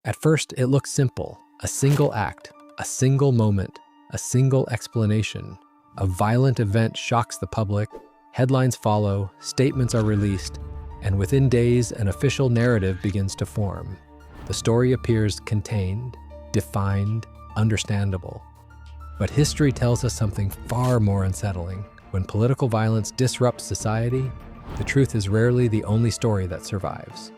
At first, it looks simple: a single act, a single moment, a single explanation. A violent event shocks the public, headlines follow, statements are released, and within days, an official narrative begins to form. The story appears contained, defined, understandable. But history tells us something far more unsettling. When political violence disrupts society, the truth is rarely the only story that survives.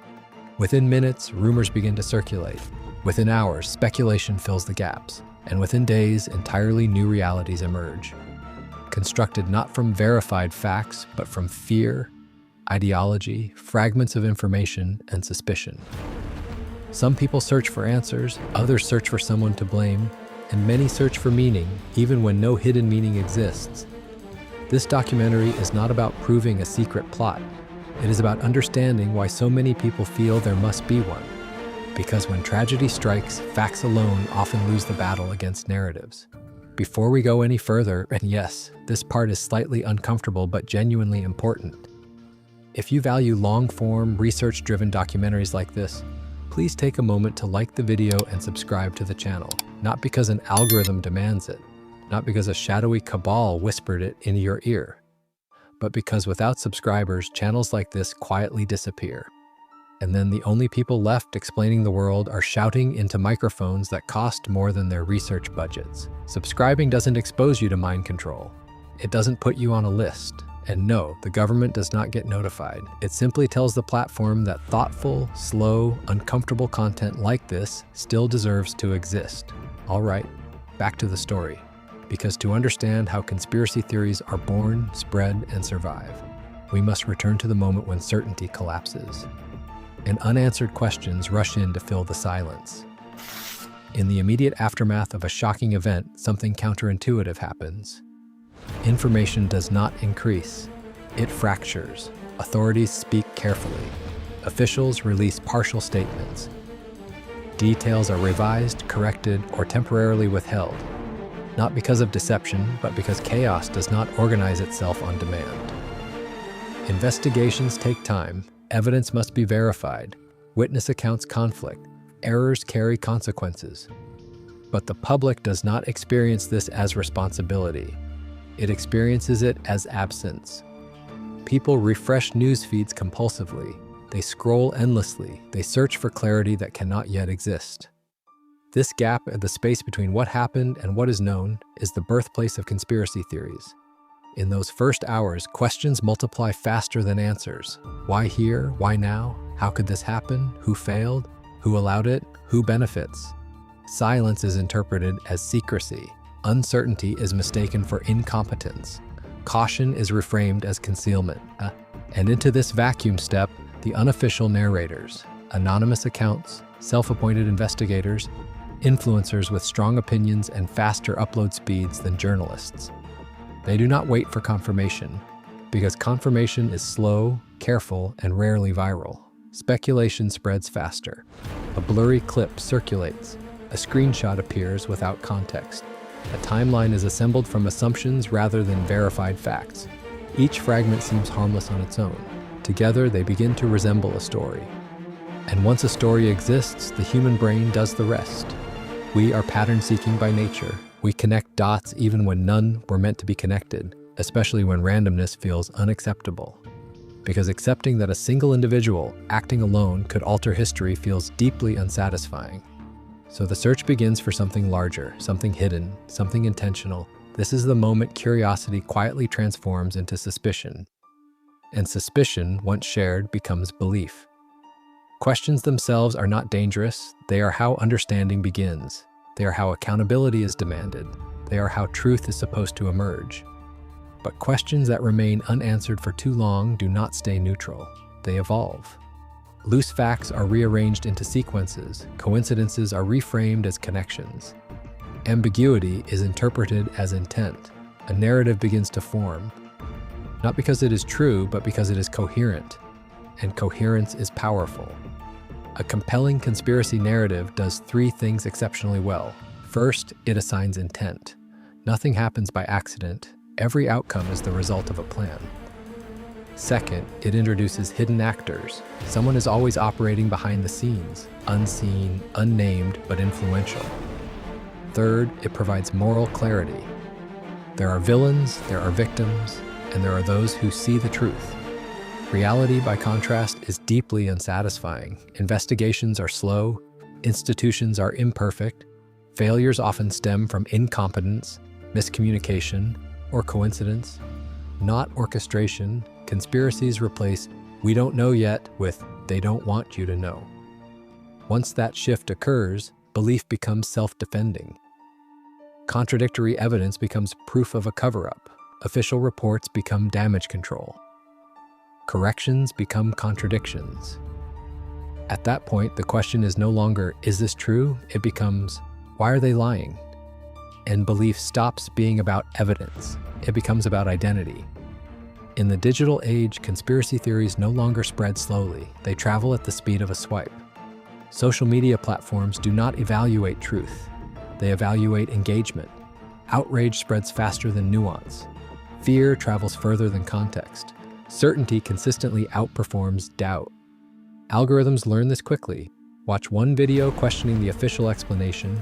Within minutes, rumors begin to circulate. Within hours, speculation fills the gaps. And within days, entirely new realities emerge. Constructed not from verified facts, but from fear, ideology, fragments of information, and suspicion. Some people search for answers, others search for someone to blame, and many search for meaning, even when no hidden meaning exists. This documentary is not about proving a secret plot. It is about understanding why so many people feel there must be one. Because when tragedy strikes, facts alone often lose the battle against narratives. Before we go any further, and yes, this part is slightly uncomfortable but genuinely important. If you value long-form, research-driven documentaries like this, please take a moment to like the video and subscribe to the channel. Not because an algorithm demands it, not because a shadowy cabal whispered it in your ear, but because without subscribers, channels like this quietly disappear. And then the only people left explaining the world are shouting into microphones that cost more than their research budgets. Subscribing doesn't expose you to mind control. It doesn't put you on a list. And no, the government does not get notified. It simply tells the platform that thoughtful, slow, uncomfortable content like this still deserves to exist. All right, back to the story. Because to understand how conspiracy theories are born, spread, and survive, we must return to the moment when certainty collapses, and unanswered questions rush in to fill the silence. In the immediate aftermath of a shocking event, something counterintuitive happens. Information does not increase, it fractures. Authorities speak carefully. Officials release partial statements. Details are revised, corrected, or temporarily withheld, not because of deception, but because chaos does not organize itself on demand. Investigations take time. Evidence must be verified. Witness accounts conflict. Errors carry consequences. But the public does not experience this as responsibility. It experiences it as absence. People refresh news feeds compulsively. They scroll endlessly. They search for clarity that cannot yet exist. This gap at the space between what happened and what is known is the birthplace of conspiracy theories. In those first hours, questions multiply faster than answers. Why here? Why now? How could this happen? Who failed? Who allowed it? Who benefits? Silence is interpreted as secrecy. Uncertainty is mistaken for incompetence. Caution is reframed as concealment. And into this vacuum step the unofficial narrators, anonymous accounts, self-appointed investigators, influencers with strong opinions and faster upload speeds than journalists. They do not wait for confirmation, because confirmation is slow, careful, and rarely viral. Speculation spreads faster. A blurry clip circulates. A screenshot appears without context. A timeline is assembled from assumptions rather than verified facts. Each fragment seems harmless on its own. Together, they begin to resemble a story. And once a story exists, the human brain does the rest. We are pattern-seeking by nature. We connect dots even when none were meant to be connected, especially when randomness feels unacceptable. Because accepting that a single individual acting alone could alter history feels deeply unsatisfying. So the search begins for something larger, something hidden, something intentional. This is the moment curiosity quietly transforms into suspicion. And suspicion, once shared, becomes belief. Questions themselves are not dangerous. They are how understanding begins. They are how accountability is demanded. They are how truth is supposed to emerge. But questions that remain unanswered for too long do not stay neutral. They evolve. Loose facts are rearranged into sequences. Coincidences are reframed as connections. Ambiguity is interpreted as intent. A narrative begins to form, not because it is true, but because it is coherent. And coherence is powerful. A compelling conspiracy narrative does three things exceptionally well. First, it assigns intent. Nothing happens by accident. Every outcome is the result of a plan. Second, it introduces hidden actors. Someone is always operating behind the scenes, unseen, unnamed, but influential. Third, it provides moral clarity. There are villains, there are victims, and there are those who see the truth. Reality, by contrast, is deeply unsatisfying. Investigations are slow, institutions are imperfect, failures often stem from incompetence, miscommunication, or coincidence, not orchestration. Conspiracies replace "we don't know yet" with "they don't want you to know." Once that shift occurs, belief becomes self-defending. Contradictory evidence becomes proof of a cover-up. Official reports become damage control. Corrections become contradictions. At that point, the question is no longer, "is this true?" It becomes, "why are they lying?" And belief stops being about evidence. It becomes about identity. In the digital age, conspiracy theories no longer spread slowly. They travel at the speed of a swipe. Social media platforms do not evaluate truth. They evaluate engagement. Outrage spreads faster than nuance. Fear travels further than context. Certainty consistently outperforms doubt. Algorithms learn this quickly. Watch one video questioning the official explanation,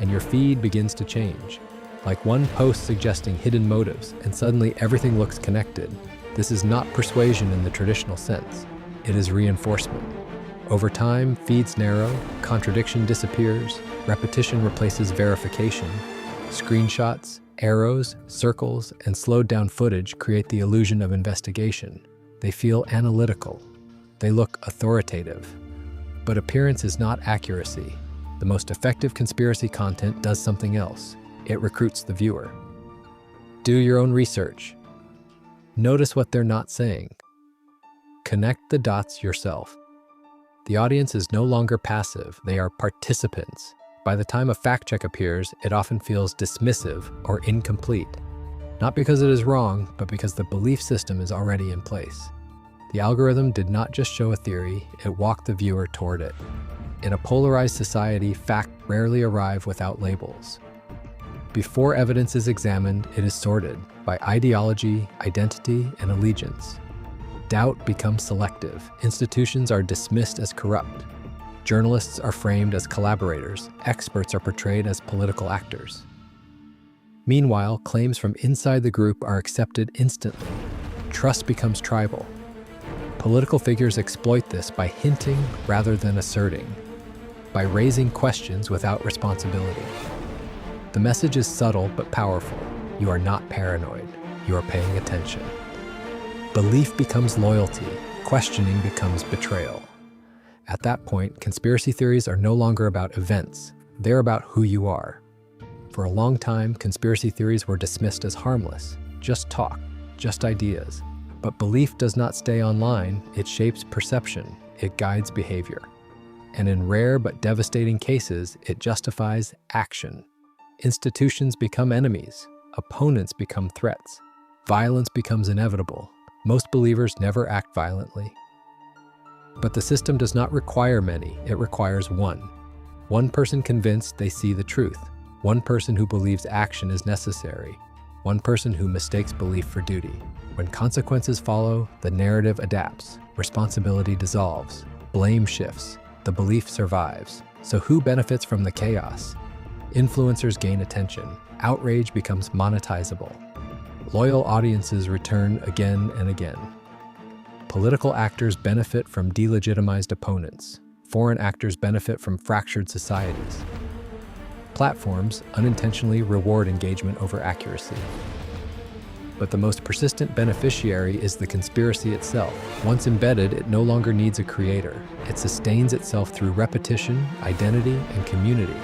and your feed begins to change. Like one post suggesting hidden motives, and suddenly everything looks connected. This is not persuasion in the traditional sense. It is reinforcement. Over time, feeds narrow, contradiction disappears, repetition replaces verification. Screenshots, arrows, circles, and slowed-down footage create the illusion of investigation. They feel analytical. They look authoritative. But appearance is not accuracy. The most effective conspiracy content does something else. It recruits the viewer. Do your own research. Notice what they're not saying. Connect the dots yourself. The audience is no longer passive, they are participants. By the time a fact check appears, it often feels dismissive or incomplete. Not because it is wrong, but because the belief system is already in place. The algorithm did not just show a theory, it walked the viewer toward it. In a polarized society, facts rarely arrive without labels. Before evidence is examined, it is sorted by ideology, identity, and allegiance. Doubt becomes selective. Institutions are dismissed as corrupt. Journalists are framed as collaborators. Experts are portrayed as political actors. Meanwhile, claims from inside the group are accepted instantly. Trust becomes tribal. Political figures exploit this by hinting rather than asserting, by raising questions without responsibility. The message is subtle but powerful. You are not paranoid. You are paying attention. Belief becomes loyalty. Questioning becomes betrayal. At that point, conspiracy theories are no longer about events. They're about who you are. For a long time, conspiracy theories were dismissed as harmless. Just talk, just ideas. But belief does not stay online. It shapes perception. It guides behavior. And in rare but devastating cases, it justifies action. Institutions become enemies. Opponents become threats. Violence becomes inevitable. Most believers never act violently. But the system does not require many, it requires one. One person convinced they see the truth. One person who believes action is necessary. One person who mistakes belief for duty. When consequences follow, the narrative adapts. Responsibility dissolves. Blame shifts. The belief survives. So who benefits from the chaos? Influencers gain attention. Outrage becomes monetizable. Loyal audiences return again and again. Political actors benefit from delegitimized opponents. Foreign actors benefit from fractured societies. Platforms unintentionally reward engagement over accuracy. But the most persistent beneficiary is the conspiracy itself. Once embedded, it no longer needs a creator. It sustains itself through repetition, identity, and community.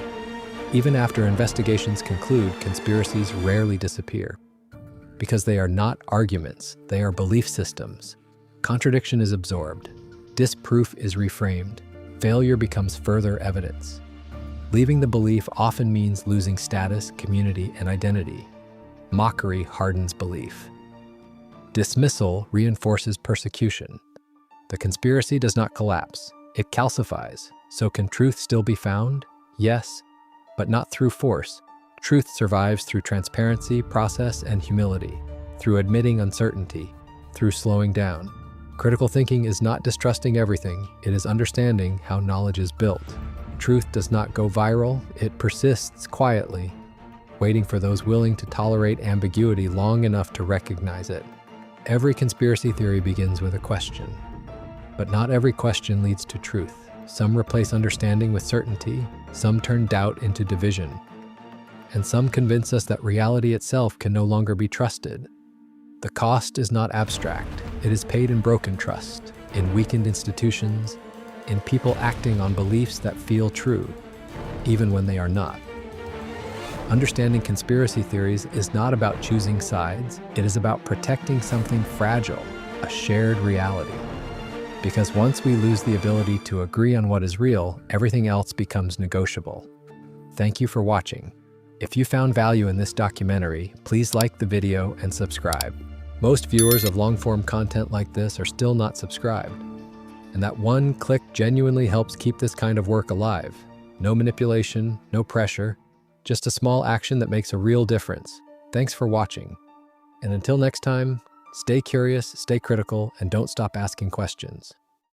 Even after investigations conclude, conspiracies rarely disappear. Because they are not arguments, they are belief systems. Contradiction is absorbed. Disproof is reframed. Failure becomes further evidence. Leaving the belief often means losing status, community, and identity. Mockery hardens belief. Dismissal reinforces persecution. The conspiracy does not collapse, it calcifies. So can truth still be found? Yes, but not through force. Truth survives through transparency, process, and humility, through admitting uncertainty, through slowing down. Critical thinking is not distrusting everything, it is understanding how knowledge is built. Truth does not go viral, it persists quietly, waiting for those willing to tolerate ambiguity long enough to recognize it. Every conspiracy theory begins with a question. But not every question leads to truth. Some replace understanding with certainty, some turn doubt into division, and some convince us that reality itself can no longer be trusted. The cost is not abstract. It is paid in broken trust, in weakened institutions, in people acting on beliefs that feel true, even when they are not. Understanding conspiracy theories is not about choosing sides. It is about protecting something fragile, a shared reality. Because once we lose the ability to agree on what is real, everything else becomes negotiable. Thank you for watching. If you found value in this documentary, please like the video and subscribe. Most viewers of long-form content like this are still not subscribed, and that one click genuinely helps keep this kind of work alive. No manipulation, no pressure, just a small action that makes a real difference. Thanks for watching. And until next time, stay curious, stay critical, and don't stop asking questions.